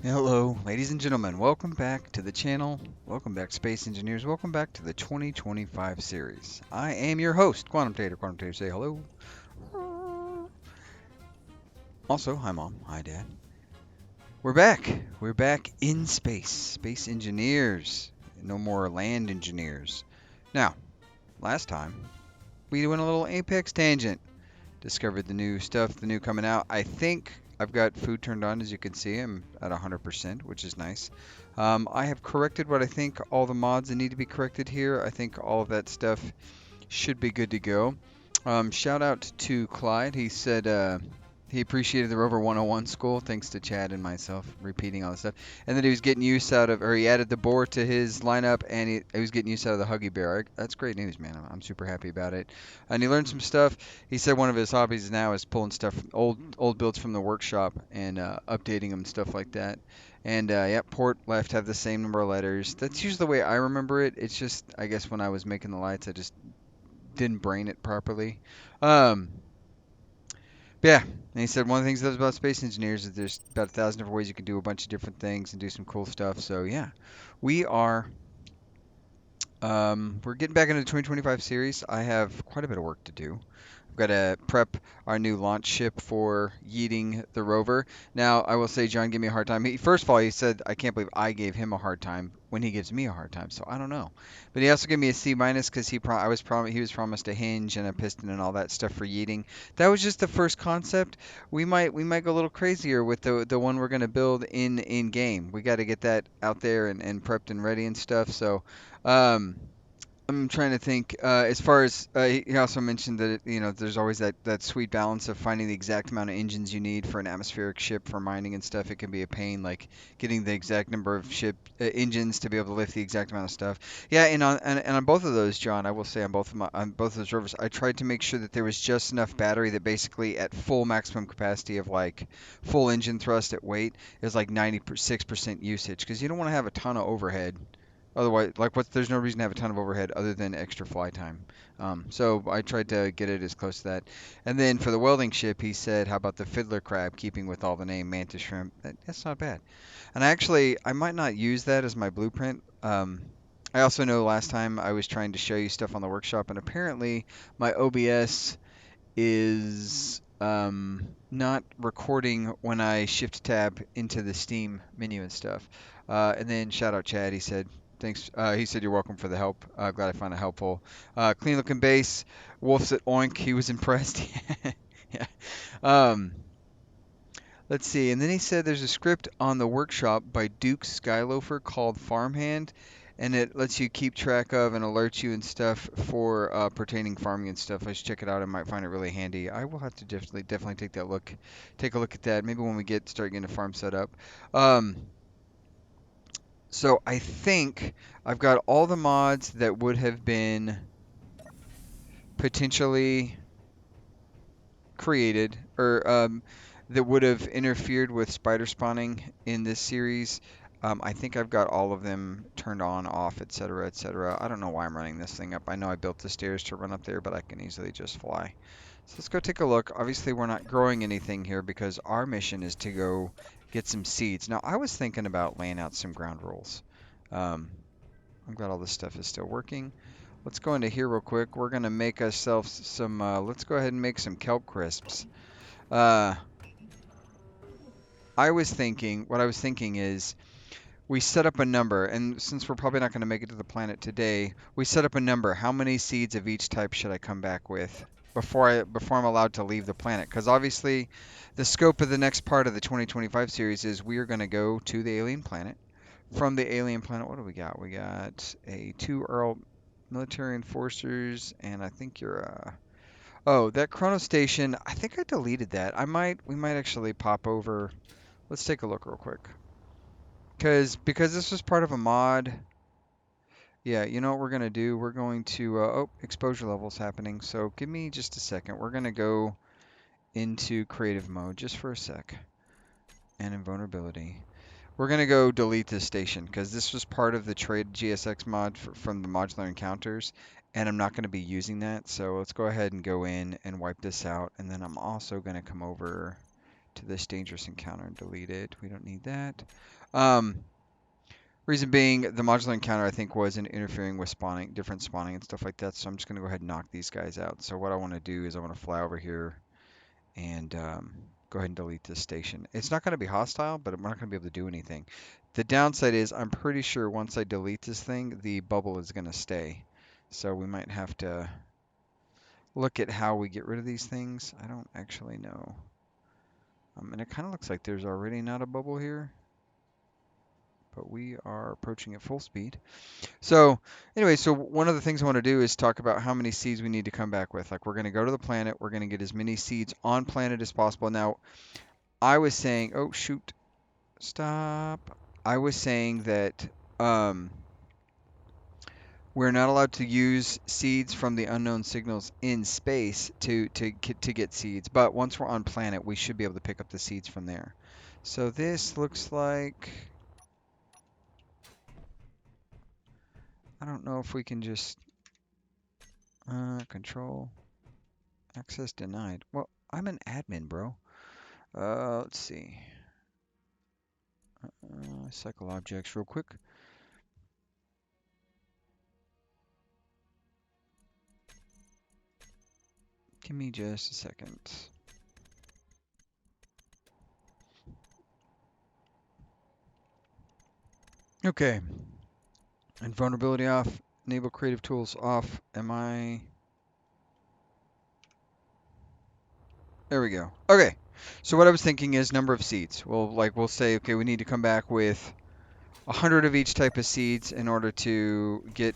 Hello, ladies and gentlemen. Welcome back to the channel. Welcome back, Space Engineers. Welcome back to the 2025 series. I am your host, Quantum Tater. Quantum Tater, say hello. Also, hi, Mom. Hi, Dad. We're back. We're back in space. Space Engineers. No more land engineers. Now, last time, we went a little Apex tangent. Discovered the new stuff, the new coming out. I think I've got food turned on, as you can see. I'm at 100%, which is nice. I have corrected what I think all the mods that need to be corrected here. I think all of that stuff should be good to go. Shout out to Clyde. He said he appreciated the Rover 101 school, thanks to Chad and myself repeating all this stuff. And that he was getting use out of, or he added the B.O.R.E to his lineup, and he was getting use out of the Huggy Bear. That's great news, man. I'm super happy about it. And he learned some stuff. He said one of his hobbies now is pulling stuff, old builds from the workshop, and updating them and stuff like that. And yeah, port left have the same number of letters. That's usually the way I remember it. It's just, I guess when I was making the lights, I just didn't brain it properly. Um, but yeah, and he said one of the things he loves about space engineers is there's about 1,000 different ways you can do a bunch of different things and do some cool stuff. So yeah, we are we're getting back into the 2025 series. I have quite a bit of work to do. I've got to prep our new launch ship for yeeting the rover. Now, I will say John gave me a hard time. First of all, he said, I can't believe I gave him a hard time when he gives me a hard time. So I don't know. But he also gave me a C minus because he was promised a hinge and a piston and all that stuff for yeeting. That was just the first concept. We might go a little crazier with the one we're going to build in game. We got to get that out there and prepped and ready and stuff. So um, I'm trying to think. As far as he also mentioned that there's always that sweet balance of finding the exact amount of engines you need for an atmospheric ship for mining and stuff. It can be a pain, like getting the exact number of ship engines to be able to lift the exact amount of stuff. Yeah, and on both of those, John, I will say on both of those rovers, I tried to make sure that there was just enough battery that basically at full maximum capacity of like full engine thrust at weight is like 96% usage because you don't want to have a ton of overhead. Otherwise, like, there's no reason to have a ton of overhead other than extra fly time. So I tried to get it as close to that. And then for the welding ship, he said, how about the fiddler crab, keeping with all the name mantis shrimp? That's not bad. And I might not use that as my blueprint. I also know last time I was trying to show you stuff on the workshop, and apparently my OBS is not recording when I shift tab into the Steam menu and stuff. And then shout out Chad. He said thanks. He said you're welcome for the help. Glad I found it helpful. Clean looking base. Wolf said oink. He was impressed. Yeah. Um, let's see. And then he said there's a script on the workshop by Duke Skyloafer called Farmhand, and it lets you keep track of and alerts you and stuff for pertaining farming and stuff. I should check it out. I might find it really handy. I will have to definitely take a look at that. Maybe when we start getting a farm set up. Um, so I think I've got all the mods that would have been potentially created or that would have interfered with spider spawning in this series. I think I've got all of them turned on, off, etc., etc. I don't know why I'm running this thing up. I know I built the stairs to run up there, but I can easily just fly. So let's go take a look. Obviously, we're not growing anything here because our mission is to go get some seeds. Now, I was thinking about laying out some ground rules. Um, I'm glad all this stuff is still working. Let's go into here real quick. We're going to make ourselves some, let's go ahead and make some kelp crisps. Uh, what I was thinking is we set up a number, and since we're probably not going to make it to the planet today, we set up a number. How many seeds of each type should I come back with before I'm allowed to leave the planet? Because obviously, the scope of the next part of the 2025 series is we are going to go to the alien planet. From the alien planet, what do we got? We got a 2 Earl military enforcers, and I think you're oh, that chrono station. I think I deleted that. We might actually pop over. Let's take a look real quick. Because this was part of a mod. Yeah, you know what we're gonna do? We're going to oh, exposure levels happening. So give me just a second. We're gonna go into creative mode just for a sec. And invulnerability. We're gonna go delete this station because this was part of the trade GSX mod from the modular encounters, and I'm not gonna be using that. So let's go ahead and go in and wipe this out, and then I'm also gonna come over to this dangerous encounter and delete it. We don't need that. Um, Reason being, the modular encounter I think was interfering with spawning, different spawning and stuff like that. So I'm just gonna go ahead and knock these guys out. So what I want to do is I want to fly over here and go ahead and delete this station. It's not going to be hostile, but I'm not going to be able to do anything. The downside is I'm pretty sure once I delete this thing, the bubble is going to stay. So we might have to look at how we get rid of these things. I don't actually know. And it kind of looks like there's already not a bubble here, but we are approaching at full speed. So anyway, so one of the things I want to do is talk about how many seeds we need to come back with. Like we're going to go to the planet. We're going to get as many seeds on planet as possible. Now, I was saying, oh shoot, stop. I was saying that um, we're not allowed to use seeds from the unknown signals in space to get seeds. But once we're on planet, we should be able to pick up the seeds from there. So this looks like, I don't know if we can just control access denied. Well, I'm an admin, bro. Let's see. Cycle objects real quick. Give me just a second. Okay. And vulnerability off. Enable creative tools off. Am I? There we go. Okay. So what I was thinking is number of seeds. Well, like we'll say, okay, we need to come back with 100 of each type of seeds in order to get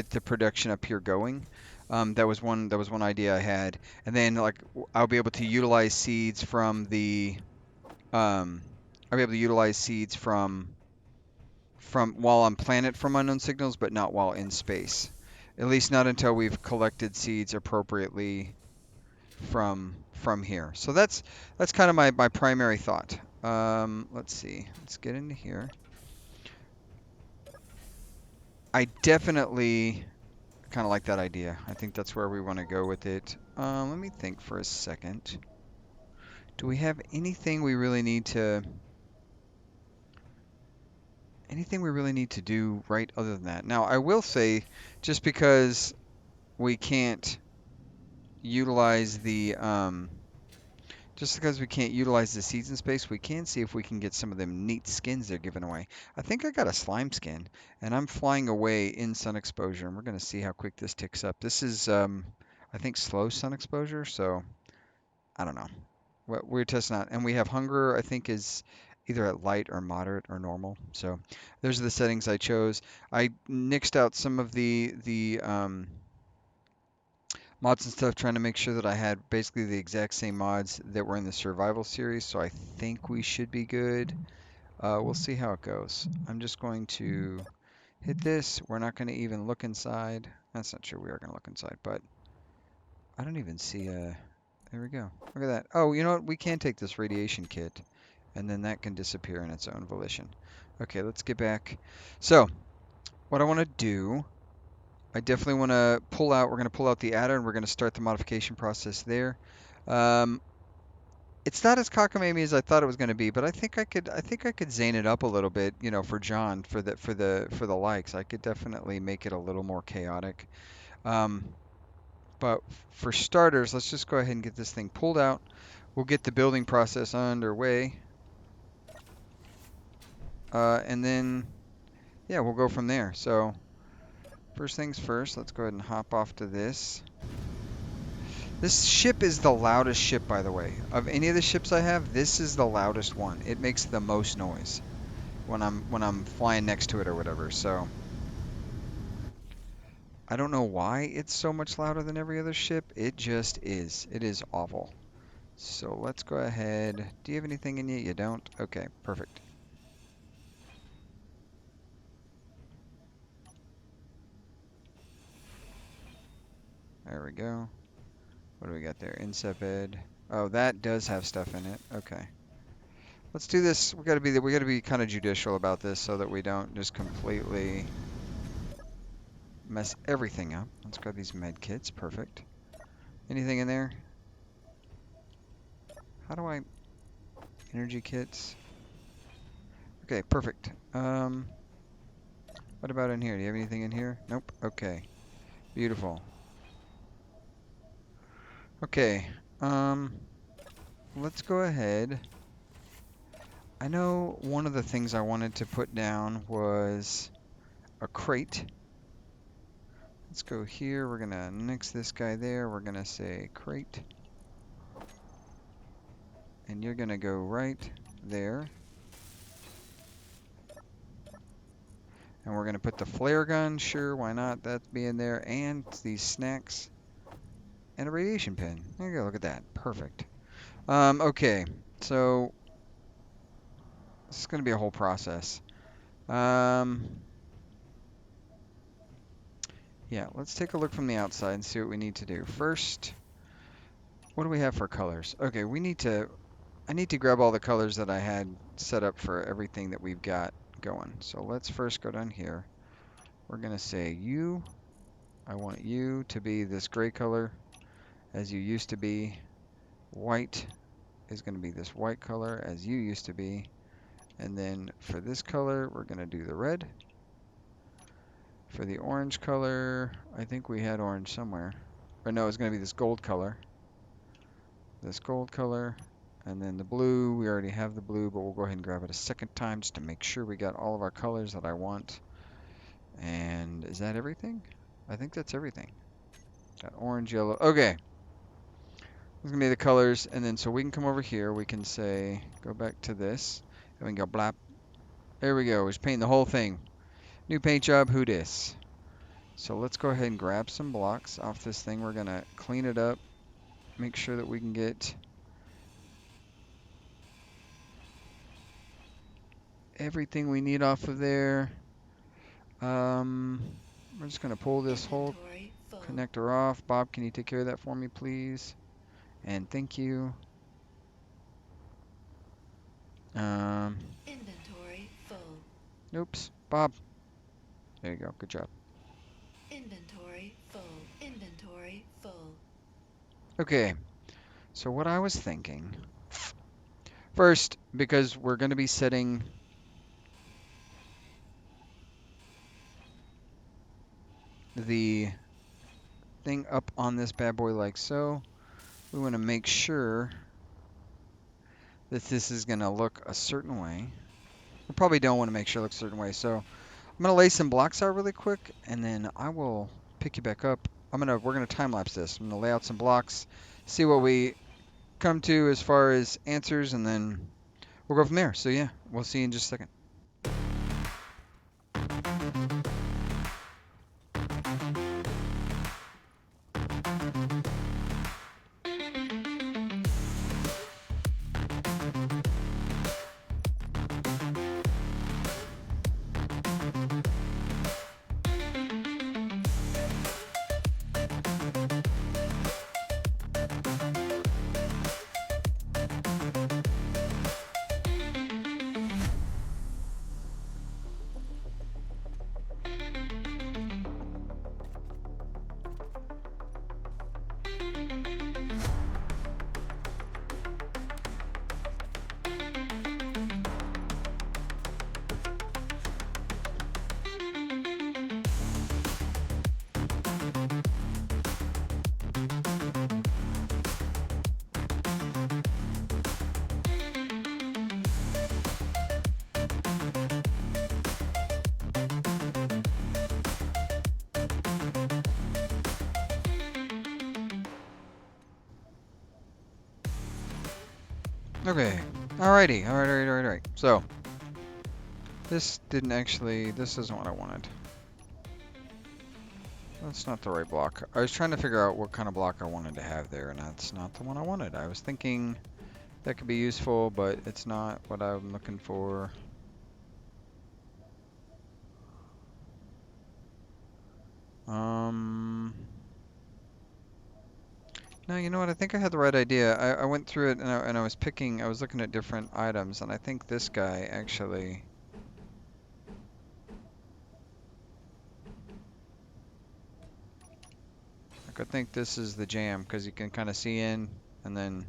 the production up here going. That was one idea I had. And then like I'll be able to utilize seeds from the I'll be able to utilize seeds from while on planet from unknown signals, but not while in space. At least not until we've collected seeds appropriately from here. So that's kind of my primary thought. Let's see. Let's get into here. I definitely kind of like that idea. I think that's where we want to go with it. Let me think for a second. Do we have anything we really need to do right other than that? Now, I will say, just because we can't utilize the just because we can't utilize the seeds in space, we can see if we can get some of them neat skins they're giving away. I think I got a slime skin, and I'm flying away in sun exposure, and we're going to see how quick this ticks up. This is, I think, slow sun exposure, so I don't know. We're testing out. And we have hunger, I think, is either at light or moderate or normal. So those are the settings I chose. I nixed out some of the mods and stuff, trying to make sure that I had basically the exact same mods that were in the survival series, so I think we should be good. We'll see how it goes. I'm just going to hit this. We're not going to even look inside. That's not true. We are going to look inside, but I don't even see a... There we go. Look at that. Oh, you know what? We can take this radiation kit, and then that can disappear in its own volition. Okay, let's get back. So, what I want to do... I definitely want to pull out, we're going to pull out the adder and we're going to start the modification process there. Um, it's not as cockamamie as I thought it was going to be, but I think I could zane it up a little bit, you know, for John, for the likes. I could definitely make it a little more chaotic. Um, but for starters, let's just go ahead and get this thing pulled out. We'll get the building process underway. And then, yeah, we'll go from there. So, first things first, let's go ahead and hop off to this. This ship is the loudest ship, by the way. Of any of the ships I have, this is the loudest one. It makes the most noise when I'm flying next to it or whatever. So I don't know why it's so much louder than every other ship. It just is. It is awful. So let's go ahead. Do you have anything in you? You don't? Okay, perfect. There we go. What do we got there? Insipid. Oh, that does have stuff in it. Okay. Let's do this. We gotta be kind of judicial about this so that we don't just completely mess everything up. Let's grab these med kits. Perfect. Anything in there? How do I... Energy kits. Okay, perfect. What about in here? Do you have anything in here? Nope. Okay. Beautiful. Okay. Let's go ahead. I know one of the things I wanted to put down was a crate. Let's go here. We're gonna nix this guy there. We're gonna say crate. And you're gonna go right there. And we're gonna put the flare gun. Sure, why not? That being there. And these snacks. And a radiation pin. There you go. Look at that. Perfect. Okay. So this is gonna be a whole process. Yeah, let's take a look from the outside and see what we need to do. First, what do we have for colors? Okay, I need to grab all the colors that I had set up for everything that we've got going. So let's first go down here. We're gonna say you. I want you to be this gray color as you used to be. White is gonna be this white color as you used to be. And then for this color, we're gonna do the red. For the orange color, I think we had orange somewhere. Or no, it's gonna be this gold color. This gold color. And then the blue, we already have the blue, but we'll go ahead and grab it a second time just to make sure we got all of our colors that I want. And is that everything? I think that's everything. Got orange, yellow. Okay. These are gonna be the colors, and then so we can come over here, we can say, go back to this, and we can go blap. There we go, we're painting the whole thing. New paint job, who dis? So let's go ahead and grab some blocks off this thing. We're gonna clean it up, make sure that we can get everything we need off of there. We're just gonna pull this whole connector off. Bob, can you take care of that for me, please? And thank you. Inventory full. Oops, Bob. There you go. Good job. Inventory full. Inventory full. Okay. So what I was thinking, first, because we're going to be setting the thing up on this bad boy like so, we want to make sure that this is going to look a certain way. We probably don't want to make sure it looks a certain way. So I'm going to lay some blocks out really quick, and then I will pick you back up. We're going to time lapse this. I'm going to lay out some blocks, see what we come to as far as answers, and then we'll go from there. So yeah, we'll see you in just a second. Okay. Alrighty. Alright. So, this isn't what I wanted. That's not the right block. I was trying to figure out what kind of block I wanted to have there, and that's not the one I wanted. I was thinking that could be useful, but it's not what I'm looking for. No, you know what? I think I had the right idea. I went through it and I was looking at different items, and I think this guy actually. Like, I think this is the jam because you can kind of see in, and then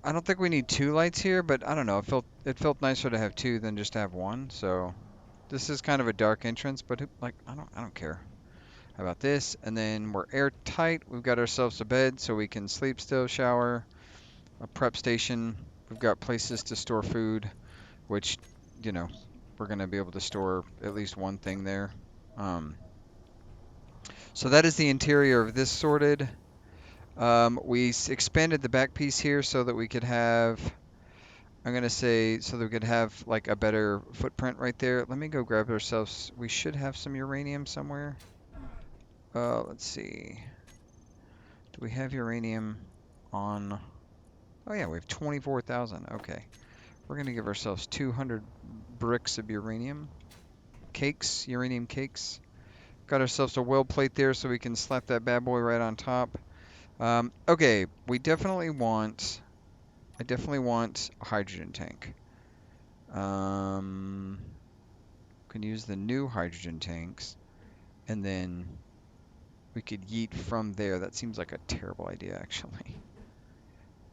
I don't think we need two lights here, but I don't know. It felt nicer to have two than just to have one. So this is kind of a dark entrance, but like I don't care. How about this? And then we're airtight. We've got ourselves a bed so we can sleep still, shower, a prep station. We've got places to store food, which, you know, we're going to be able to store at least one thing there. Um, so that is the interior of this sorted. We expanded the back piece here so that we could have, I'm going to say, so that we could have like a better footprint right there. Let me go grab ourselves. We should have some uranium somewhere. Let's see. Do we have uranium on? Oh yeah, we have 24,000. Okay. We're going to give ourselves 200 bricks of uranium. Cakes, uranium cakes. Got ourselves a weld plate there so we can slap that bad boy right on top. Okay, I definitely want a hydrogen tank. Um, can use the new hydrogen tanks, and then we could yeet from there. That seems like a terrible idea, actually.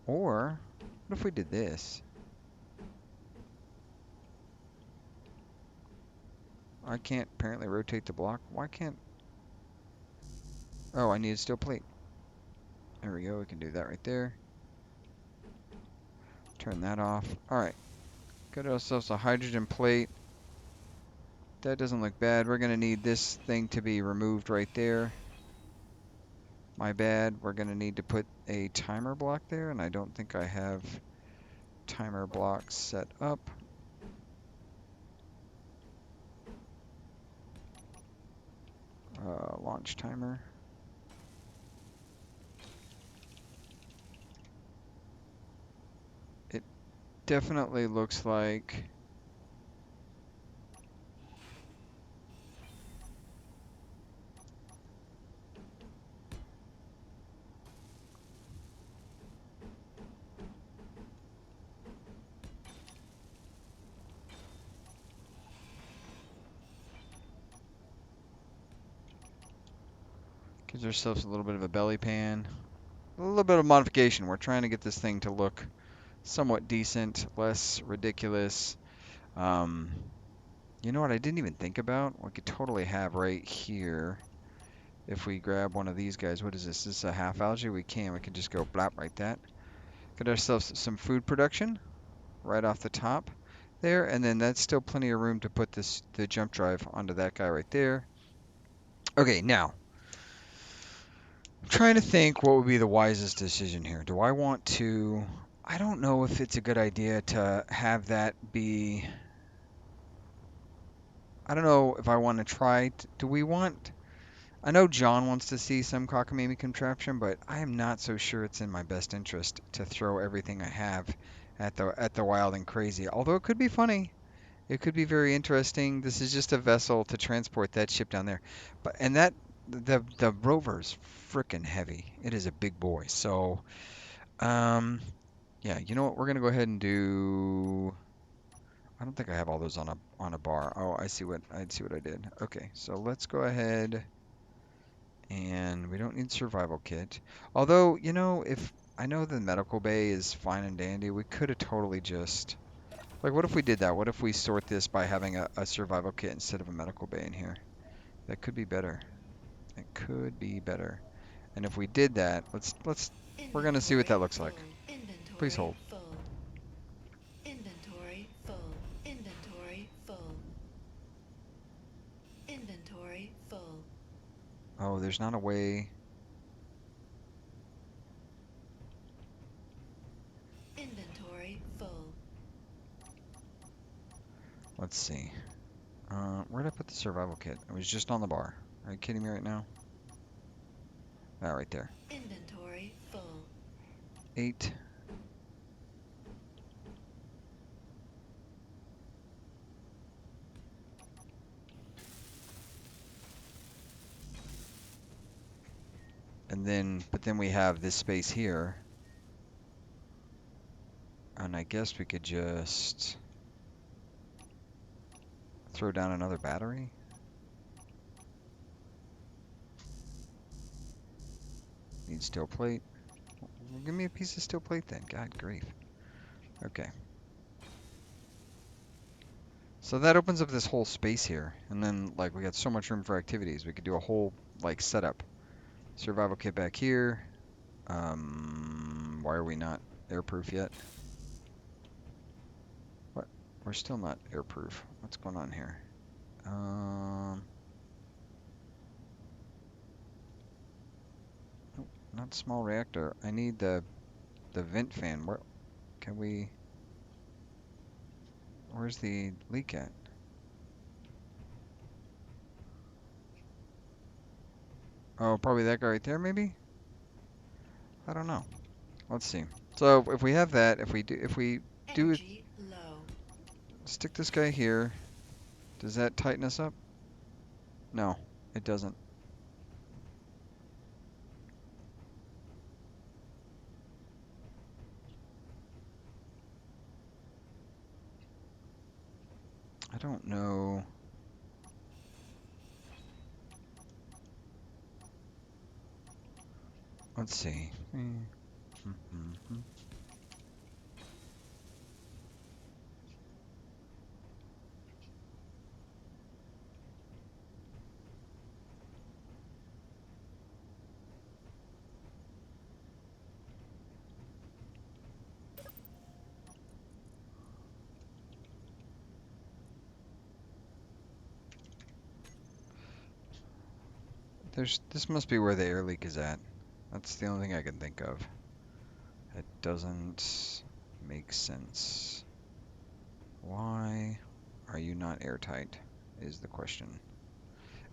Or, what if we did this? I can't apparently rotate the block. Why can't... Oh, I need a steel plate. There we go. We can do that right there. Turn that off. All right. Got ourselves a hydrogen plate. That doesn't look bad. We're going to need this thing to be removed right there. My bad. We're going to need to put a timer block there, and I don't think I have timer blocks set up. Launch timer. It definitely looks like... Gives ourselves a little bit of a belly pan. A little bit of modification. We're trying to get this thing to look somewhat decent, less ridiculous. Um, you know what I didn't even think about? We could totally have right here, if we grab one of these guys. What is this? Is this a half algae? We can. We can just go blap right that. Get ourselves some food production right off the top there, and then that's still plenty of room to put the jump drive onto that guy right there. Okay, now I'm trying to think what would be the wisest decision here. Do I want to? I don't know if it's a good idea to have that be. I don't know if I want to try. Do we want? I know John wants to see some cockamamie contraption, but I am not so sure it's in my best interest to throw everything I have at the wild and crazy. Although it could be funny. It could be very interesting. This is just a vessel to transport that ship down there. But and that the rover's freaking heavy. It is a big boy. So, yeah, you know what? We're gonna go ahead and do. I don't think I have all those on a bar. Oh, I see what I did. Okay, so let's go ahead and we don't need survival kit. Although, if I know the medical bay is fine and dandy, we could have totally just like, what if we did that? What if we sort this by having a survival kit instead of a medical bay in here? That could be better. It could be better. And if we did that, we're gonna see what that Inventory looks full. like. Please Inventory hold. full. Inventory full. Inventory full. Inventory full. Oh, there's not a way. Inventory full. Let's see. Where did I put the survival kit? It was just on the bar. Are you kidding me right now? Ah, right there. Inventory full. 8. But then we have this space here. And I guess we could just throw down another battery. Need steel plate. Well, give me a piece of steel plate then. God grief. Okay. So that opens up this whole space here. And then, like, we got so much room for activities. We could do a whole, like, setup. Survival kit back here. Why are we not airproof yet? What? We're still not airproof. What's going on here? Nope, not small reactor. I need the vent fan. Where can we? Where's the leak at? Oh, probably that guy right there, maybe? I don't know. Let's see. So if we have that, if we do it, Energy low. stick this guy here. Does that tighten us up? No, it doesn't. I don't know. Let's see. This must be where the air leak is at. That's the only thing I can think of. It doesn't make sense. Why are you not airtight is the question.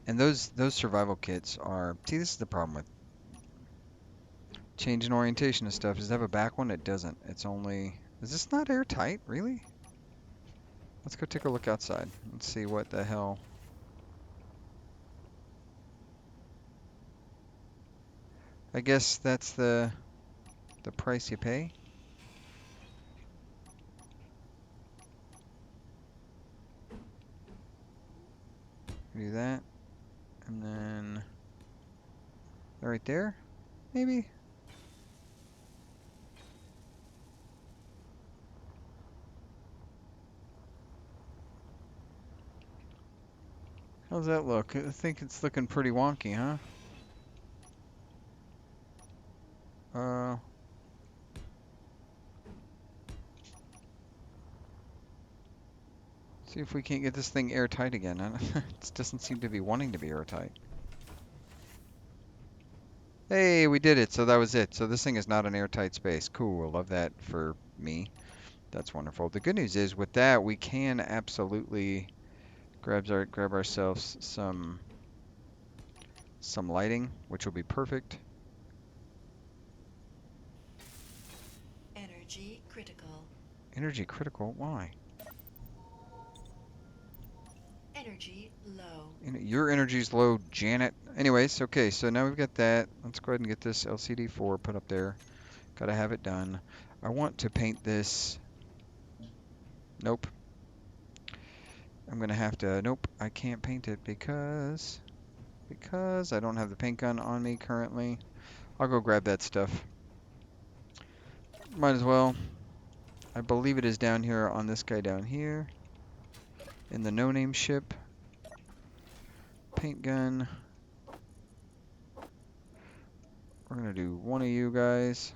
And those survival kits are, see, this is the problem with changing orientation and stuff. Does it have a back one? It doesn't. It's only, is this not airtight? Really? Let's go take a look outside. Let's see what the hell. I guess that's the price you pay. Do that, and then right there, maybe. How's that look? I think it's looking pretty wonky, huh? Uh, see if we can't get this thing airtight again. It doesn't seem to be wanting to be airtight. Hey, we did it. So that was it. So this thing is not an airtight space. Cool. I love that for me. That's wonderful. The good news is with that, we can absolutely grab ourselves some lighting, which will be perfect. Energy critical. Energy critical? Why? Energy low. Your energy's low, Janet. Anyways, okay, so now we've got that. Let's go ahead and get this LCD4 put up there. Gotta have it done. I want to paint this. Nope. I'm gonna have to. Nope, I can't paint it because I don't have the paint gun on me currently. I'll go grab that stuff. Might as well. I believe it is down here on this guy down here in the no-name ship. Paint gun. We're gonna do one of you guys.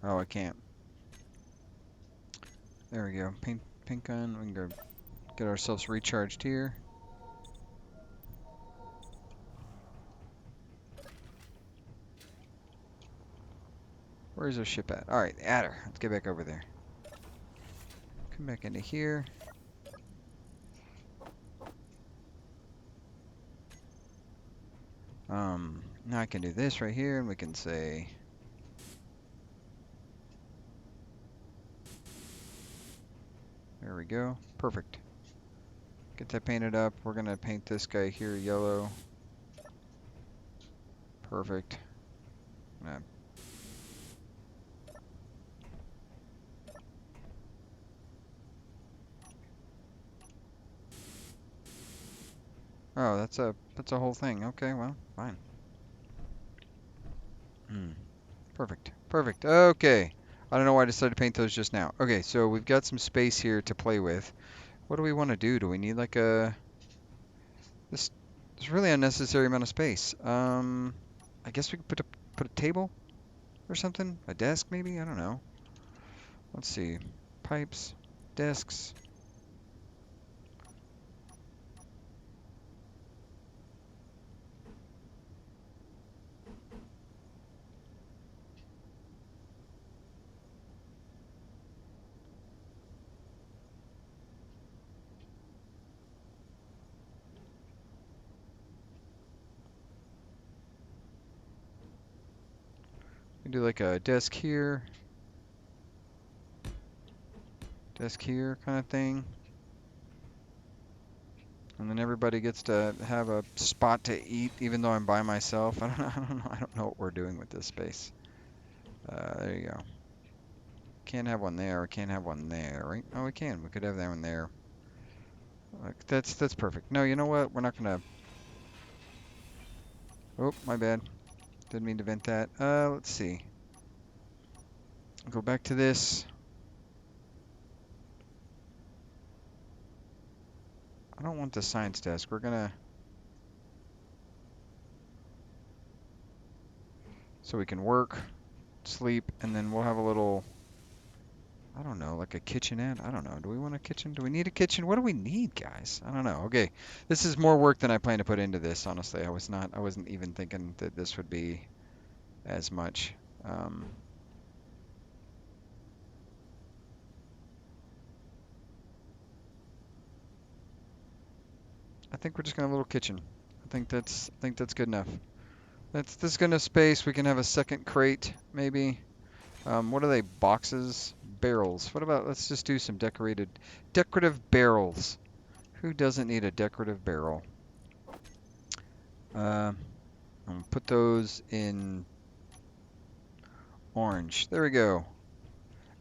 Oh, I can't. There we go. Paint gun. We can go get ourselves recharged here. Where's our ship at? Alright, at her. Let's get back over there. Come back into here. Now I can do this right here, and we can say... There we go. Perfect. Get that painted up. We're gonna paint this guy here yellow. Perfect. Gonna Oh, that's a whole thing. Okay, well, fine. Hmm. Perfect. Perfect. Okay. I don't know why I decided to paint those just now. Okay, so we've got some space here to play with. What do we want to do? Do we need like a this this really unnecessary amount of space? I guess we could put a table or something? A desk maybe? I don't know. Let's see. Pipes, desks. We do like a desk here kind of thing. And then everybody gets to have a spot to eat, even though I'm by myself. I don't know. I don't know. I don't know what we're doing with this space. There you go. Can't have one there. Can't have one there, right? Oh, we can. We could have that one there. Like, that's perfect. No, you know what? We're not gonna. Oh, my bad. Didn't mean to vent that. Let's see. Go back to this. I don't want the science desk. We're gonna. So we can work, sleep, and then we'll have a little. I don't know, like a kitchenette. I don't know. Do we want a kitchen? Do we need a kitchen? What do we need, guys? I don't know. Okay, this is more work than I plan to put into this. Honestly, I was not. I wasn't even thinking that this would be as much. Um, I think we're just gonna have a little kitchen. I think that's good enough. That's this good enough space. We can have a second crate, maybe. What are they? Boxes, barrels. What about? Let's just do some decorative barrels. Who doesn't need a decorative barrel? Uh, I'll put those in orange. There we go.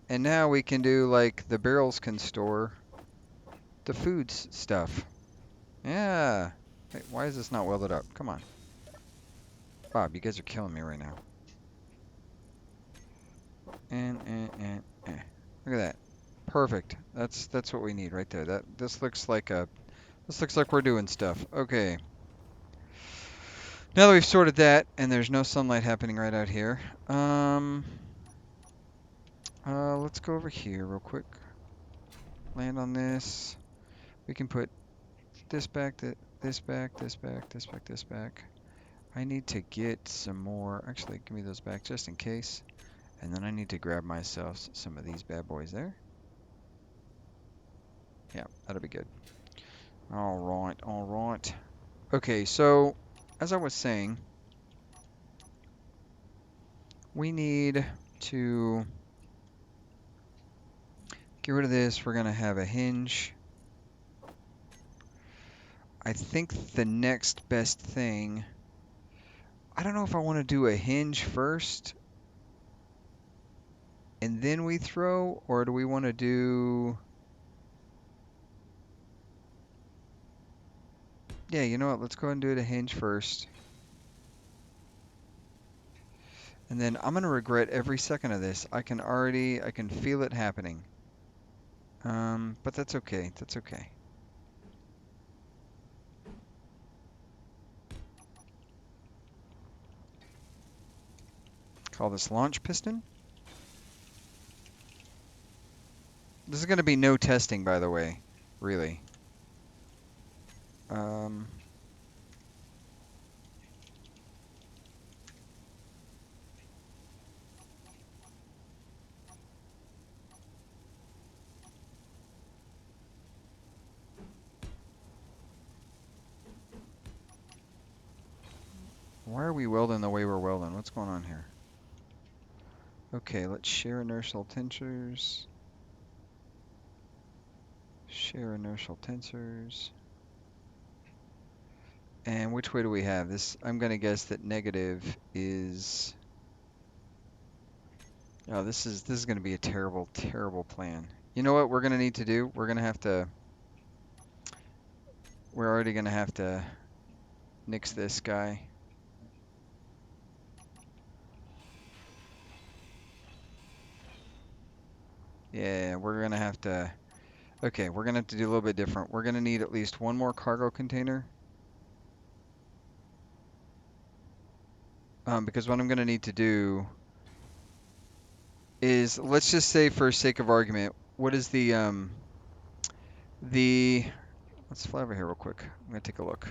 And now we can do like the barrels can store the foods stuff. Yeah. Wait, why is this not welded up? Come on. Bob, you guys are killing me right now. And. Look at that. Perfect. That's what we need right there. This looks like we're doing stuff. Okay. Now that we've sorted that and there's no sunlight happening right out here, let's go over here real quick. Land on this. We can put this back, this back, this back, this back, this back. I need to get some more. Actually, give me those back just in case. And then I need to grab myself some of these bad boys there. Yeah, that'll be good. All right, all right. Okay, so as I was saying, we need to get rid of this. We're going to have a hinge. I think the next best thing, I don't know if I want to do a hinge first and then we throw, or do we want to do... Yeah, you know what? Let's go ahead and do it a hinge first. And then I'm going to regret every second of this. I can feel it happening. But that's okay. That's okay. Call this launch piston. This is going to be no testing, by the way. Really. Um, why are we welding the way we're welding? What's going on here? Okay, let's share inertial tensors. Share inertial tensors. And which way do we have this? I'm going to guess that negative is... Oh, this is going to be a terrible, terrible plan. You know what we're going to need to do? We're already going to have to nix this guy. Yeah, we're gonna have to. Okay, we're gonna have to do a little bit different. We're gonna need at least one more cargo container. Because what I'm gonna need to do is, let's just say for sake of argument, what is the let's fly over here real quick. I'm gonna take a look.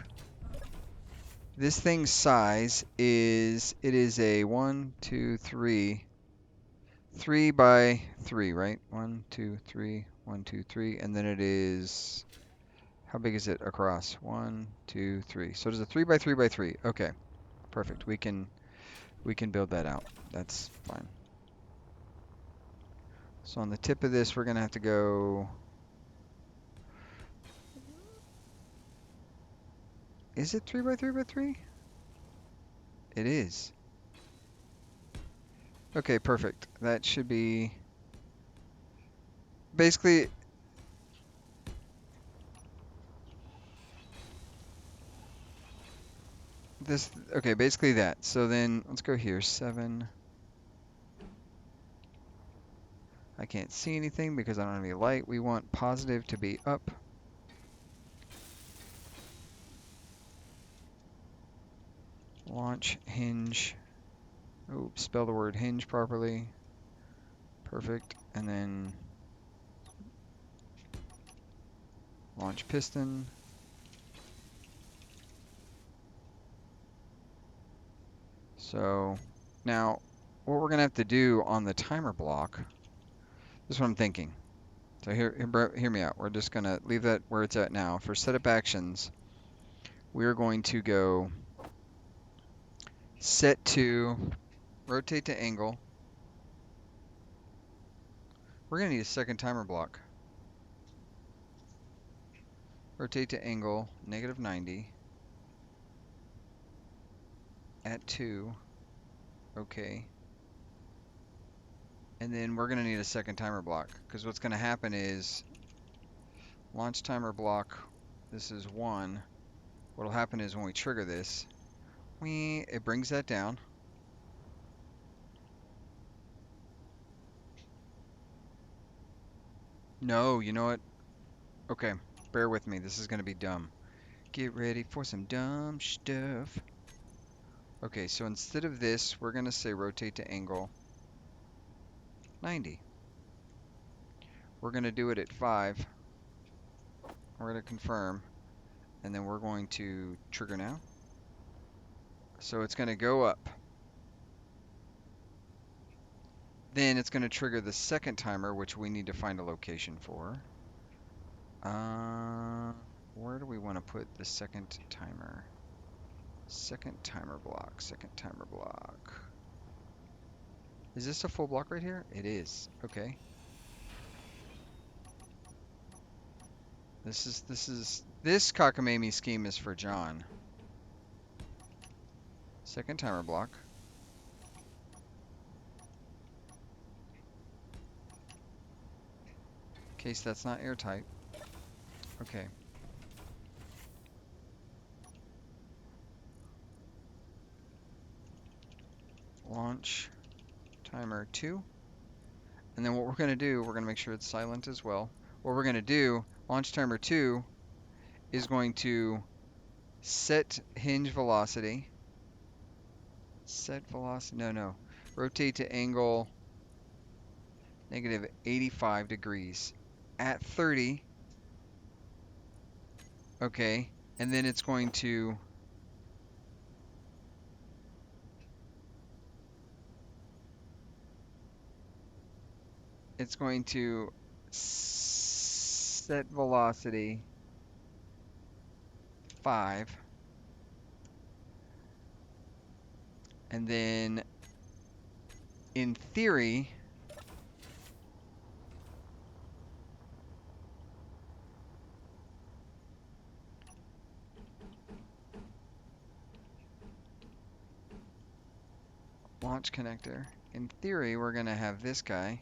This thing's size is, it is a 1, 2, 3, 3 by 3, right? 1, 2, 3, 1, 2, 3, and then it is, how big is it across? 1, 2, 3. So it is a 3 by 3 by 3. Okay, perfect. We can build that out. That's fine. So on the tip of this, we're gonna have to go. Is it 3 by 3 by 3? It is. Okay, perfect. That should be basically this. Okay, basically that. So then let's go here. 7. I can't see anything because I don't have any light. We want positive to be up. Launch hinge. Oh, spell the word hinge properly. Perfect. And then launch piston. So now what we're going to have to do on the timer block, this is what I'm thinking. So hear me out. We're just going to leave that where it's at now. For setup actions, we're going to go set to rotate to angle. We're going to need a second timer block. Rotate to angle, -90. At 2. Okay. And then we're going to need a second timer block, because what's going to happen is launch timer block, this is 1. What will happen is when we trigger this, it brings that down. No, you know what? Okay, bear with me. This is going to be dumb. Get ready for some dumb stuff. Okay, so instead of this, we're going to say rotate to angle 90. We're going to do it at 5. We're going to confirm, and then we're going to trigger now. So it's going to go up. Then it's going to trigger the second timer, which we need to find a location for. Where do we want to put the second timer? Second timer block, second timer block. Is this a full block right here? It is. Okay. This cockamamie scheme is for John. Second timer block. In case that's not airtight. Okay. Launch timer 2. And then what we're going to do, we're going to make sure it's silent as well. What we're going to do, launch timer 2 is going to set hinge velocity. Set velocity, no. Rotate to angle -85 degrees at 30. Okay, and then it's going to set velocity 5, and then in theory launch connector, in theory we're going to have this guy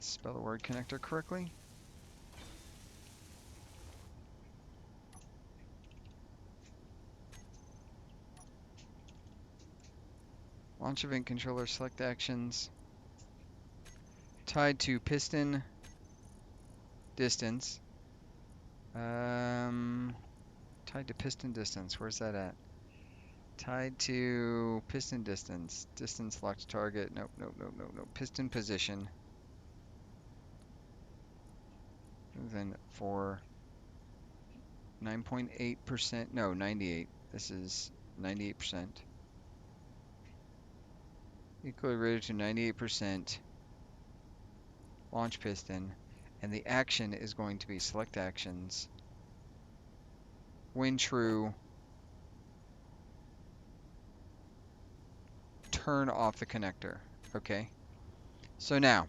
spell the word connector correctly. Launch event controller select actions. Tied to piston distance. Um, Tied to piston distance. Where's that at? Tied to piston distance. Distance locked target. Nope, nope, nope, nope, nope. Piston position. And then for 9.8%. No, 98. This is 98%. Equally rated to 98%. Launch piston. And the action is going to be select actions. When true, turn off the connector. Okay. So now,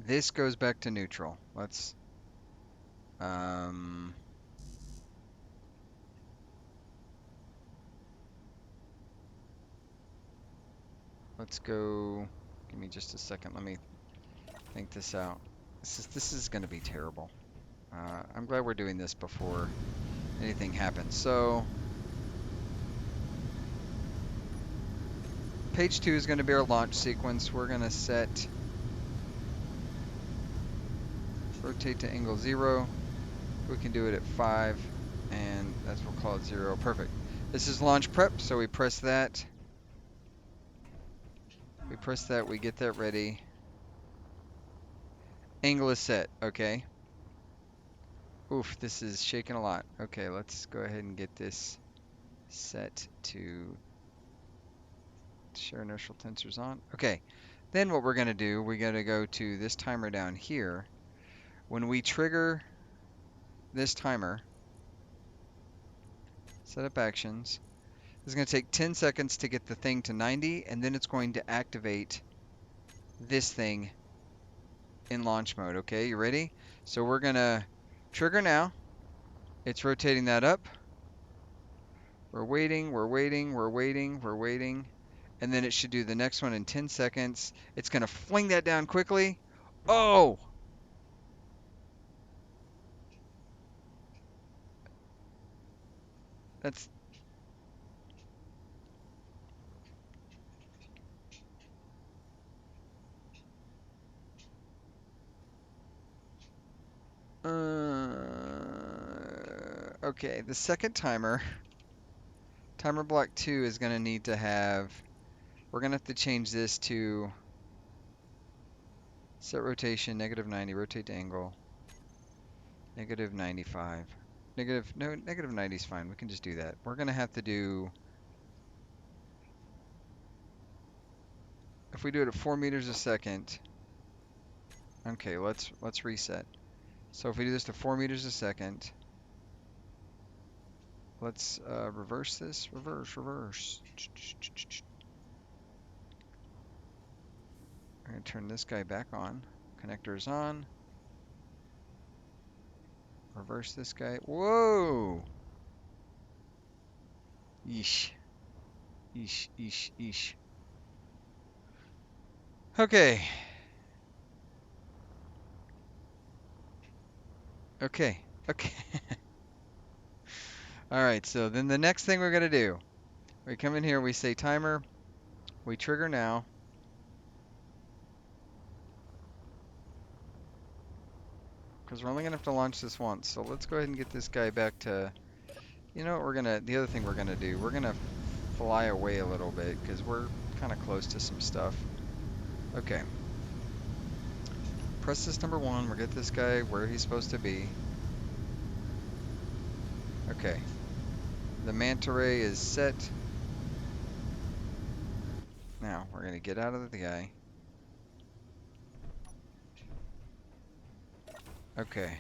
this goes back to neutral. Um, let's go. Give me just a second. Let me think this out. This is going to be terrible. I'm glad we're doing this before anything happens. So, page 2 is going to be our launch sequence. We're going to set rotate to angle 0. We can do it at 5, and that's what we'll call it 0. Perfect. This is launch prep, so we press that. We press that, we get that ready. Angle is set, okay. Oof, this is shaking a lot. Okay, let's go ahead and get this set to share inertial tensors on. Okay, then what we're going to do, we got to go to this timer down here. When we trigger this timer, set up actions, it's going to take 10 seconds to get the thing to 90, and then it's going to activate this thing in launch mode. Okay, you ready? So we're going to trigger now. It's rotating that up. We're waiting, we're waiting, we're waiting, we're waiting. And then it should do the next one in 10 seconds. It's going to fling that down quickly. Oh! That's... Okay, the second timer block 2 is going to need to have... We're going to have to change this to set rotation, -90, rotate to angle, -95. No, -90 is fine. We can just do that. We're going to have to do... If we do it at 4 meters a second... Okay, let's reset. So if we do this to 4 meters a second, let's reverse this. Reverse. I'm going to turn this guy back on. Connector is on. Reverse this guy. Whoa! Yeesh. Yeesh. Okay. Okay. All right, so then the next thing we're going to do, we come in here, we say timer, we trigger now. Because we're only going to have to launch this once. So let's go ahead and get this guy back to... You know what the other thing we're going to do, we're going to fly away a little bit because we're kind of close to some stuff. Okay. Press this number 1, we'll get this guy where he's supposed to be. Okay. The manta ray is set. Now, we're going to get out of the guy. Okay.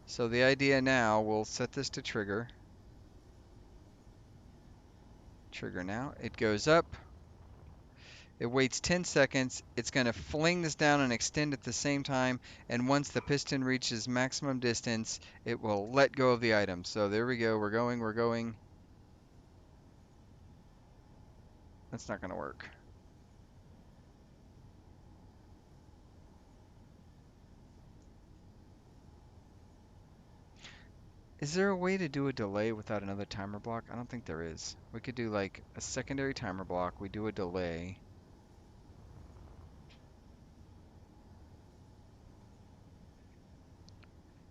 So the idea now, we'll set this to trigger. Trigger now. It goes up. It waits 10 seconds. It's going to fling this down and extend at the same time. And once the piston reaches maximum distance, it will let go of the item. So there we go. We're going. That's not going to work. Is there a way to do a delay without another timer block? I don't think there is. We could do like a secondary timer block. We do a delay.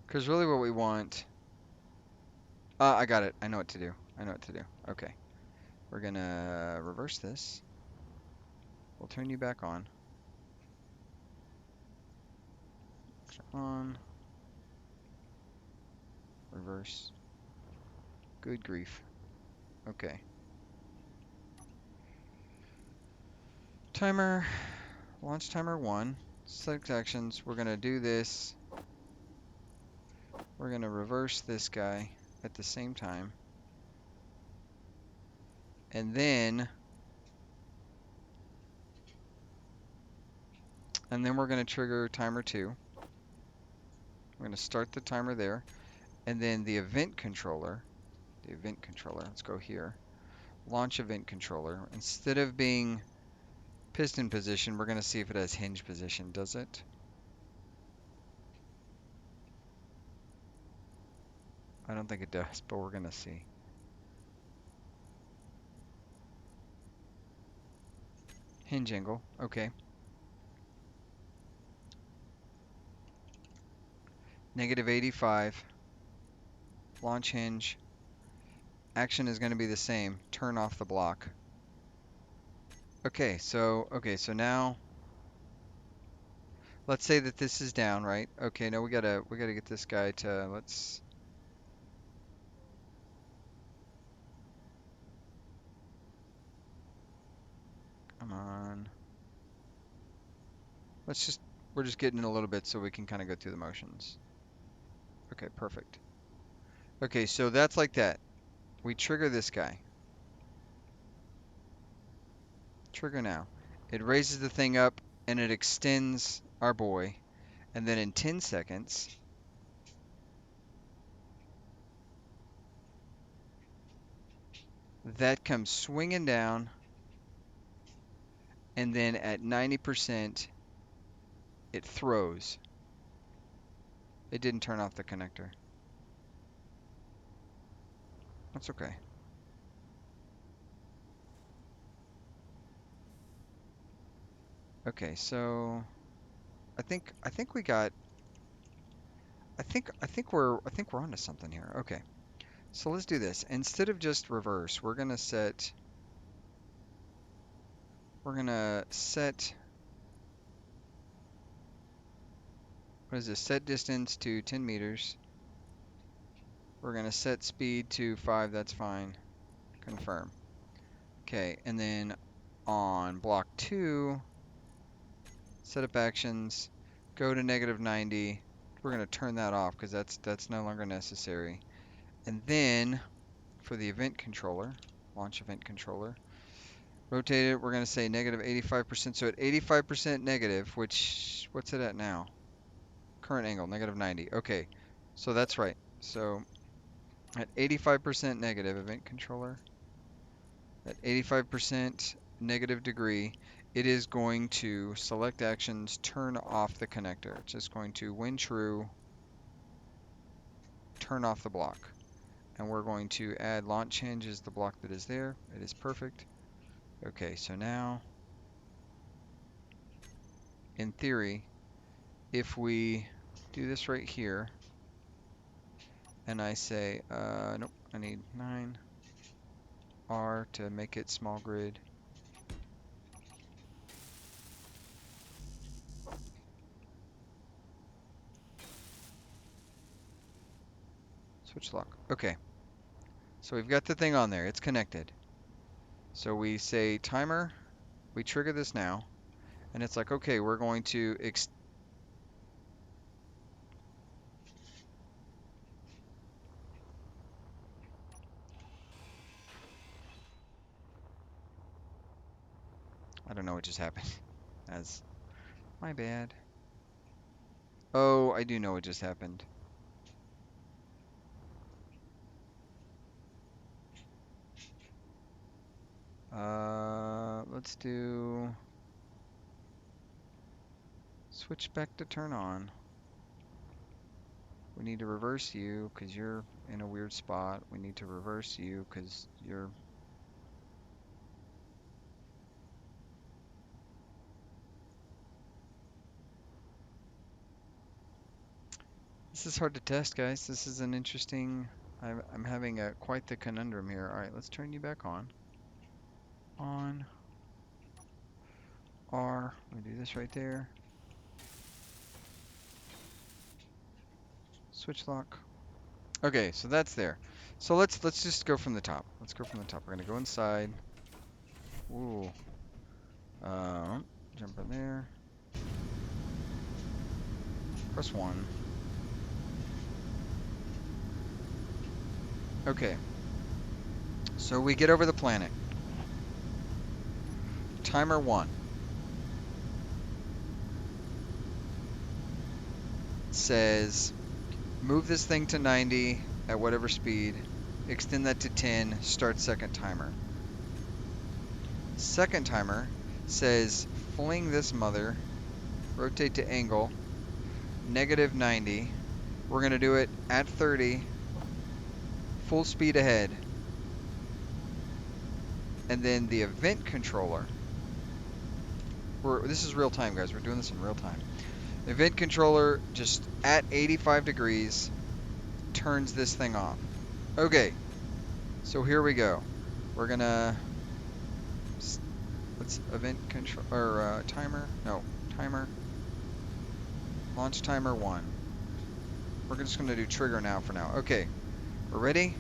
Because really what we want... I got it. I know what to do. I know what to do. Okay. We're gonna reverse this. We'll turn you back on. On. Reverse. Good grief. Okay. Timer. Launch timer 1. Select actions. We're gonna do this. We're gonna reverse this guy at the same time. And then we're going to trigger timer 2. We're going to start the timer there. And then the event controller, let's go here. Launch event controller. Instead of being piston position, we're going to see if it has hinge position. Does it? I don't think it does, but we're going to see. Hinge angle. Okay. Negative 85. Launch hinge. Action is going to be the same. Turn off the block. Okay, so now let's say that this is down, right? Okay, no, we gotta get this guy to let's come on. Let's just we're just getting in a little bit so we can kind of go through the motions. Okay, perfect. Okay, so that's like that. We trigger this guy. Trigger now. It raises the thing up and it extends our boy. And then in 10 seconds, that comes swinging down. And then at 90%, it throws. It didn't turn off the connector. That's okay. Okay, so I think we got I think we're onto something here. Okay. So let's do this. Instead of just reverse, we're gonna set what is this? Set distance to 10 meters. We're gonna set speed to 5, that's fine. Confirm. Okay, and then on block 2, setup actions, go to negative 90. We're gonna turn that off because that's no longer necessary. And then for the event controller, launch event controller, rotate it, we're going to say negative 85%. So at 85% negative, which, what's it at now? Current angle, negative 90. Okay, so that's right. So at 85% negative, event controller, at 85% negative degree, it is going to select actions, turn off the connector. It's just going to, when true, turn off the block. And we're going to add launch hinge as the block that is there. It is perfect. Okay, so now, in theory, if we do this right here, and I say, nope, I need 9 R to make it small grid. Switch lock. Okay, so we've got the thing on there. It's connected. So we say timer. We trigger this now, and it's like, okay, we're going to I don't know what just happened. As my bad. Oh, I do know what just happened. Let's do switch back to turn on. We need to reverse you because you're in a weird spot. We need to reverse you because you're... This is hard to test, guys. This is an interesting... I'm having a quite the conundrum here. All right, let's turn you back on. On. R. We do this right there. Switch lock. Okay, so that's there. So let's just go from the top. Let's go from the top. We're gonna go inside. Ooh. Um, Jump in there. Press 1. Okay. So we get over the planet. Timer 1 says move this thing to 90 at whatever speed. Extend that to 10. Start second timer. Second timer says fling this mother. Rotate to angle. -90. We're going to do it at 30. Full speed ahead. And then the event controller. This is real time, guys. We're doing this in real time. Event controller, just at 85 degrees, turns this thing off. Okay, so here we go. We're gonna... Let's event control... Or timer? No, timer. Launch timer 1. We're just gonna do trigger now for now. Okay, we're ready?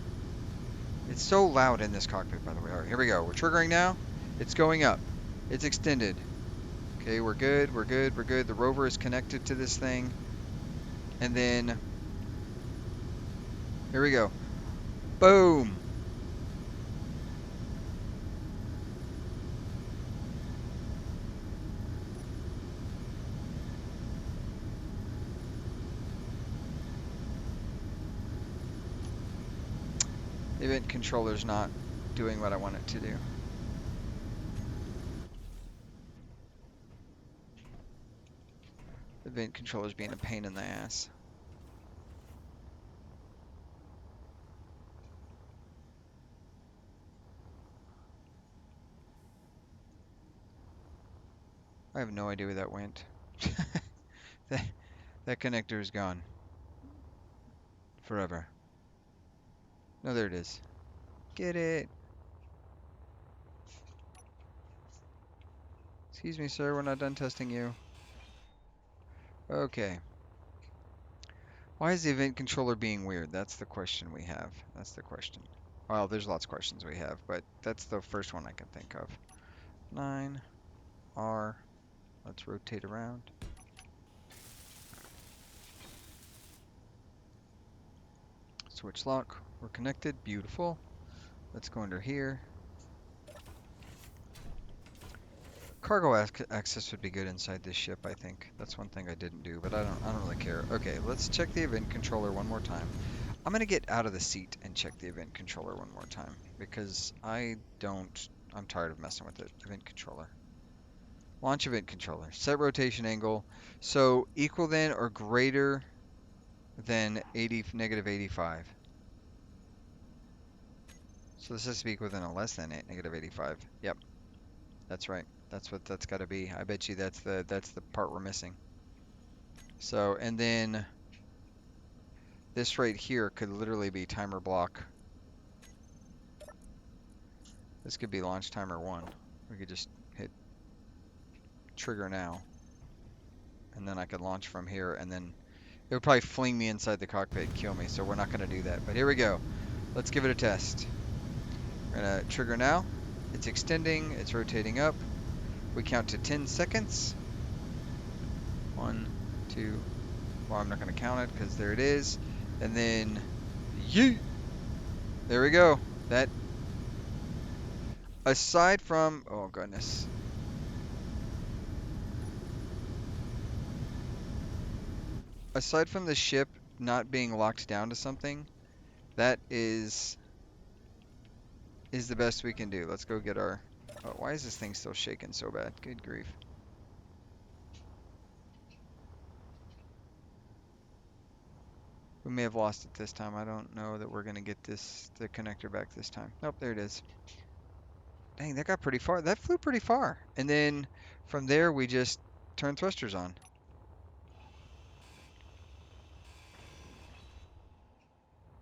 It's so loud in this cockpit, by the way. All right, here we go. We're triggering now. It's going up. It's extended. Okay, we're good, we're good, we're good. The rover is connected to this thing. And then, here we go. Boom! The event controller's not doing what I want it to do. The event controller's being a pain in the ass. I have no idea where that went. that, that connector is gone. Forever. No, there it is. Get it! Excuse me, sir, we're not done testing you. Okay. Why is the event controller being weird? That's the question we have. That's the question. Well, there's lots of questions we have, but that's the first one I can think of. 9, R. Let's rotate around. Switch lock. We're connected. Beautiful. Let's go under here. Cargo access would be good inside this ship, I think. That's one thing I didn't do, but I don't really care. Okay, let's check the event controller one more time. I'm gonna get out of the seat and check the event controller one more time because I'm tired of messing with it. Event controller. Launch event controller. Set rotation angle. So equal then or greater than -85. So this has to be equal than or less than -85. Yep, that's right. That's what that's got to be. I bet you that's the part we're missing. So, and then this right here could literally be timer block. This could be launch timer 1. We could just hit trigger now. And then I could launch from here, and then it would probably fling me inside the cockpit and kill me, so we're not going to do that. But here we go. Let's give it a test. We're going to trigger now. It's extending. It's rotating up. We count to 10 seconds. 1, 2. Well, I'm not going to count it because there it is. And then, yeet! There we go. That, aside from, oh goodness. Aside from the ship not being locked down to something, that is the best we can do. Let's go get our... Oh, why is this thing still shaking so bad? Good grief. We may have lost it this time. I don't know that we're going to get the connector back this time. Nope, there it is. Dang, that got pretty far. That flew pretty far. And then from there, we just turn thrusters on.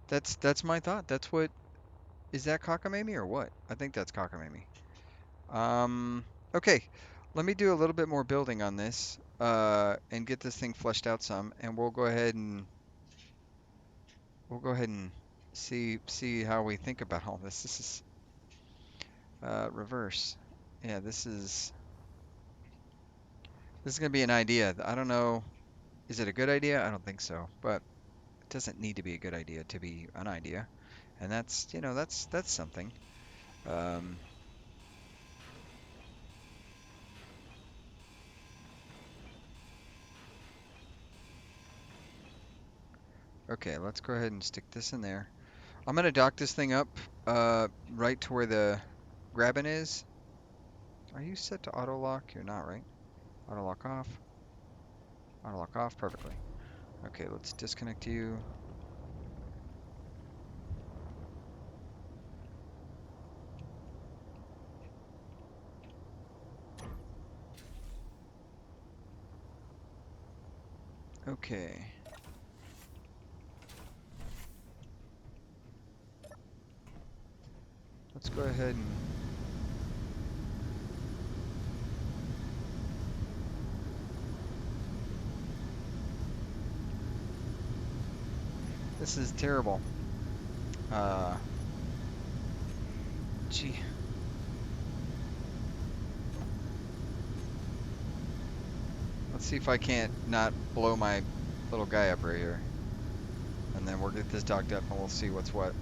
That's my thought. That's what, is that cockamamie or what? I think that's cockamamie. Um, okay, let me do a little bit more building on this, and get this thing fleshed out some, and we'll go ahead and see how we think about all this. This is reverse. Yeah, this is gonna be an idea. I don't know. Is it a good idea? I don't think so, but it doesn't need to be a good idea to be an idea, and that's something. Um, okay, let's go ahead and stick this in there. I'm gonna dock this thing up right to where the grabbing is. Are you set to auto lock? You're not, right? Auto lock off. Auto lock off perfectly. Okay, let's disconnect you. Okay. Let's go ahead and this is terrible. Uh Gee. Let's see if I can't not blow my little guy up right here. And then we'll get this docked up and we'll see what's what.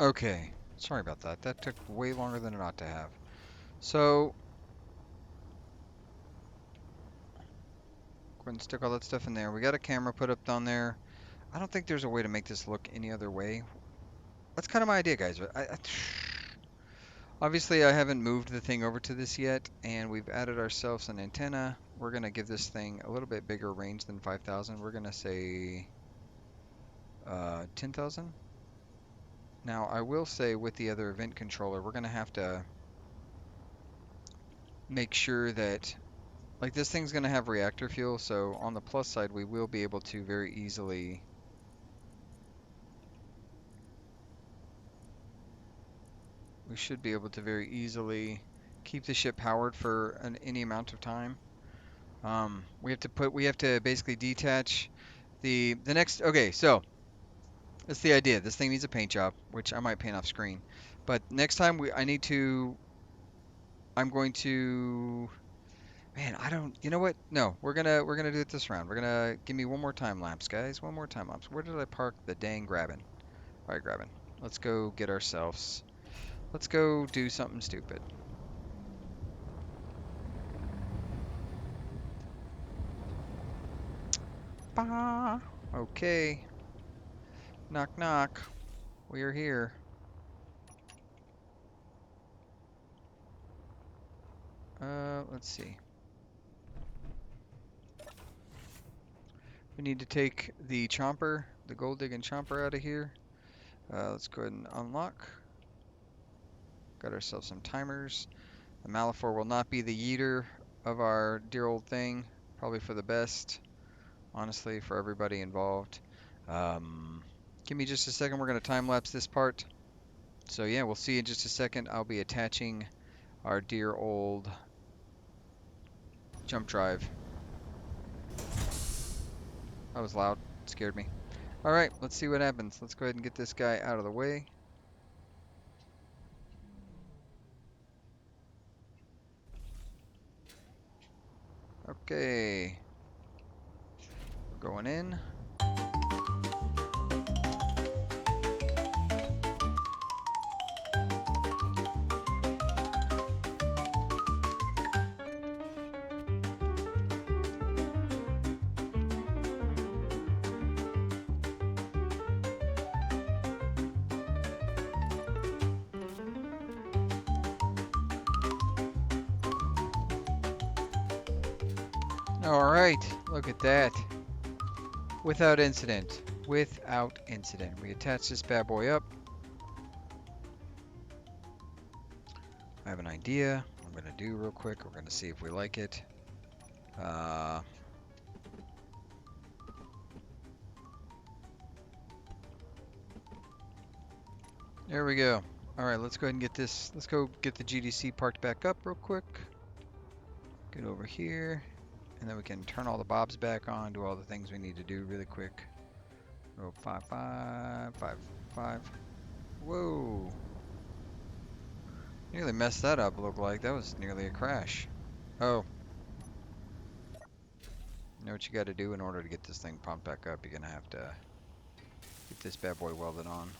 Okay. Sorry about that. That took way longer than it ought to have. So, go ahead and stick all that stuff in there. We got a camera put up down there. I don't think there's a way to make this look any other way. That's kind of my idea, guys. Obviously, I haven't moved the thing over to this yet, and we've added ourselves an antenna. We're going to give this thing a little bit bigger range than 5,000. We're going to say 10,000. Now, I will say with the other event controller, we're going to have to make sure that, like, this thing's going to have reactor fuel, so on the plus side, we will be able to very easily we should be able to very easily keep the ship powered for any amount of time. We have to basically detach the next. Okay, so that's the idea. This thing needs a paint job, which I might paint off screen. But next time I need to, I'm going to, man, I don't, you know what? No, we're gonna do it this round. We're gonna give me one more time lapse, guys. One more time lapse. Where did I park the dang grabbing? All right, grabbing. Let's go get ourselves. Let's go do something stupid. Bah. Okay. Knock knock. We are here. Let's see. We need to take the chomper, the gold digging chomper out of here. Let's go ahead and unlock. Got ourselves some timers. The Malafor will not be the yeeter of our dear old thing. Probably for the best, honestly, for everybody involved. Give me just a second. We're going to time lapse this part. So yeah, we'll see in just a second. I'll be attaching our dear old jump drive. That was loud. It scared me. All right, let's see what happens. Let's go ahead and get this guy out of the way. Okay, we're going in. All right, look at that. Without incident. Without incident. We attach this bad boy up. I have an idea. I'm gonna do real quick. We're gonna see if we like it. Uh, there we go. All right, let's go ahead and get this. Let's go get the GDC parked back up real quick. Get over here, and then we can turn all the bobs back on. Do all the things we need to do really quick. Oh, 5, 5, 5, 5. Whoa! Nearly messed that up. Looked like that was nearly a crash. Oh, you know what you got to do in order to get this thing pumped back up? You're gonna have to get this bad boy welded on.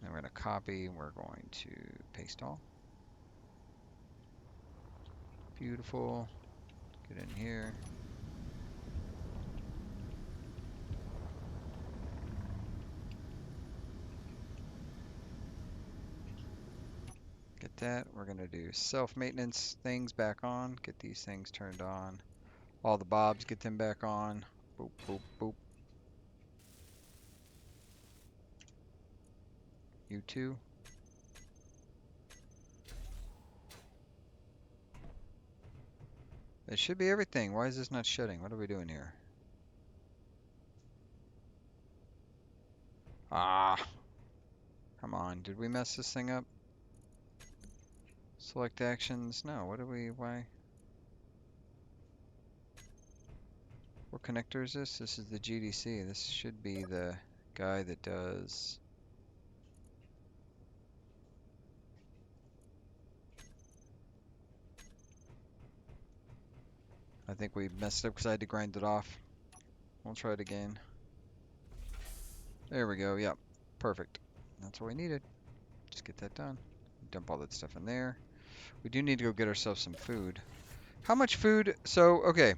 And we're gonna copy. We're going to paste all. Beautiful. Get in here. Get that. We're gonna do self-maintenance things back on. Get these things turned on. All the bobs, get them back on. Boop, boop, boop. You too. That should be everything. Why is this not shutting? What are we doing here? Ah, come on. Did we mess this thing up? Select actions. No, what do we, why? What connector is this? This is the GDC. This should be the guy that does. I think we messed up because I had to grind it off. We'll try it again. There we go. Yep. Perfect. That's what we needed. Just get that done. Dump all that stuff in there. We do need to go get ourselves some food. How much food? So, okay.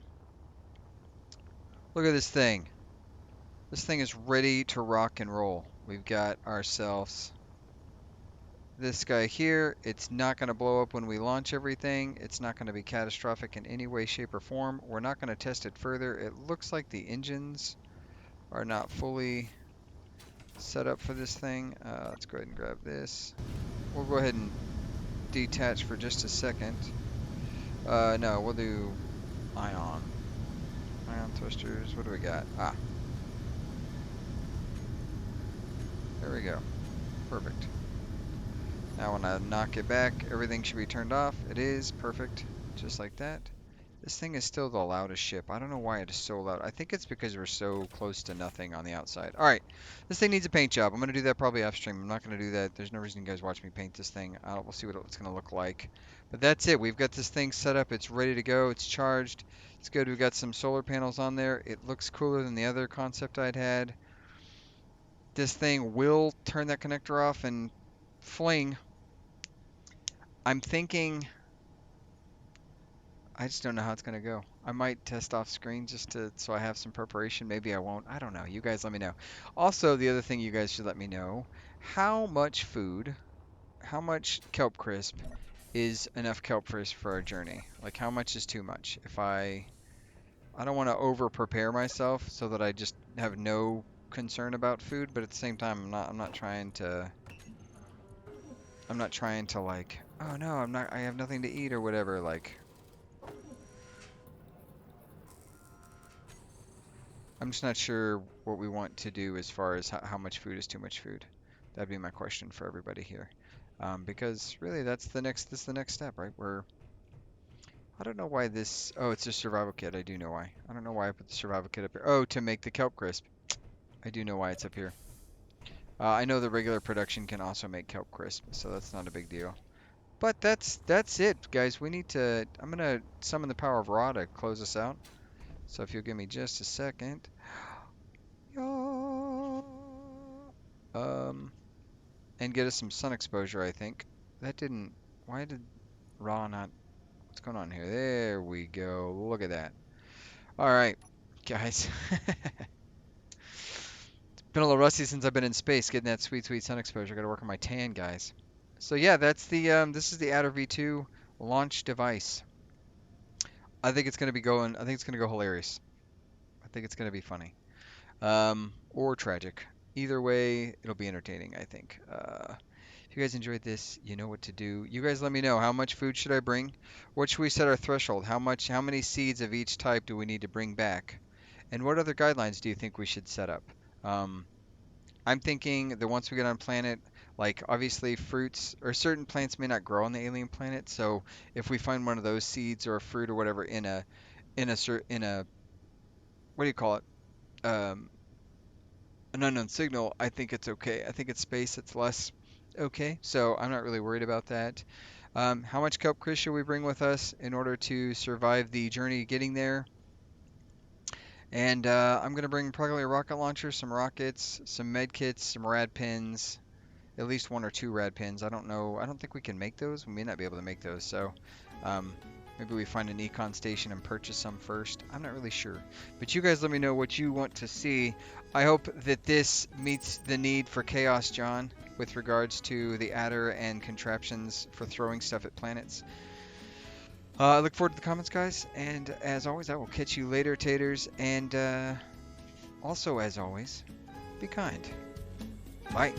Look at this thing. This thing is ready to rock and roll. We've got ourselves this guy here. It's not going to blow up when we launch everything. It's not going to be catastrophic in any way, shape, or form. We're not going to test it further. It looks like the engines are not fully set up for this thing. Let's go ahead and grab this. We'll go ahead and detach for just a second. No, we'll do ion. Ion thrusters. What do we got? Ah, there we go. Perfect. Now when I knock it back, everything should be turned off. It is perfect, just like that. This thing is still the loudest ship. I don't know why it is so loud. I think it's because we're so close to nothing on the outside. All right, this thing needs a paint job. I'm going to do that probably off stream. I'm not going to do that. There's no reason you guys watch me paint this thing. We'll see what it's going to look like. But that's it. We've got this thing set up. It's ready to go. It's charged. It's good. We've got some solar panels on there. It looks cooler than the other concept I'd had. This thing will turn that connector off and fling. I'm thinking, I just don't know how it's gonna go. I might test off screen just to so I have some preparation. Maybe I won't. I don't know. You guys let me know. Also, the other thing you guys should let me know, how much food, how much kelp crisp is enough kelp crisp for our journey? Like how much is too much? If I don't want to over prepare myself so that I just have no concern about food, but at the same time I'm not trying to like, oh no, I have nothing to eat or whatever like. I'm just not sure what we want to do as far as how much food is too much food. That'd be my question for everybody here. Because really this is the next step, right? I don't know why this, oh, it's a survival kit. I do know why. I don't know why I put the survival kit up here. Oh, to make the kelp crisp. I do know why it's up here. I know the regular production can also make kelp crisp, so that's not a big deal. But that's it, guys. I'm gonna summon the power of Ra to close us out. So if you'll give me just a second. Yeah. Um, and get us some sun exposure, I think. That didn't, why did Raw not, what's going on here? There we go. Look at that. All right, guys. It's been a little rusty since I've been in space getting that sweet, sweet sun exposure. Got to work on my tan, guys. So yeah, that's the, this is the Adder V2 launch device. I think it's gonna be going. I think it's gonna go hilarious. I think it's gonna be funny. Or tragic. Either way, it'll be entertaining, I think. If you guys enjoyed this, you know what to do. You guys let me know how much food should I bring? What should we set our threshold? How many seeds of each type do we need to bring back? And what other guidelines do you think we should set up? Um, I'm thinking that once we get on planet, like obviously fruits or certain plants may not grow on the alien planet. So if we find one of those seeds or a fruit or whatever in a what do you call it? Um, an unknown signal, I think it's okay. I think it's space, it's less okay. So I'm not really worried about that. How much kelp Chris should we bring with us in order to survive the journey getting there? And I'm gonna bring probably a rocket launcher, some rockets, some med kits, some rad pins, at least one or two rad pins. I don't know. I don't think we can make those. We may not be able to make those. So um, maybe we find an econ station and purchase some first. I'm not really sure. But you guys let me know what you want to see. I hope that this meets the need for chaos, John, with regards to the adder and contraptions for throwing stuff at planets. I look forward to the comments, guys. And as always, I will catch you later, taters. And also, as always, be kind. Bye.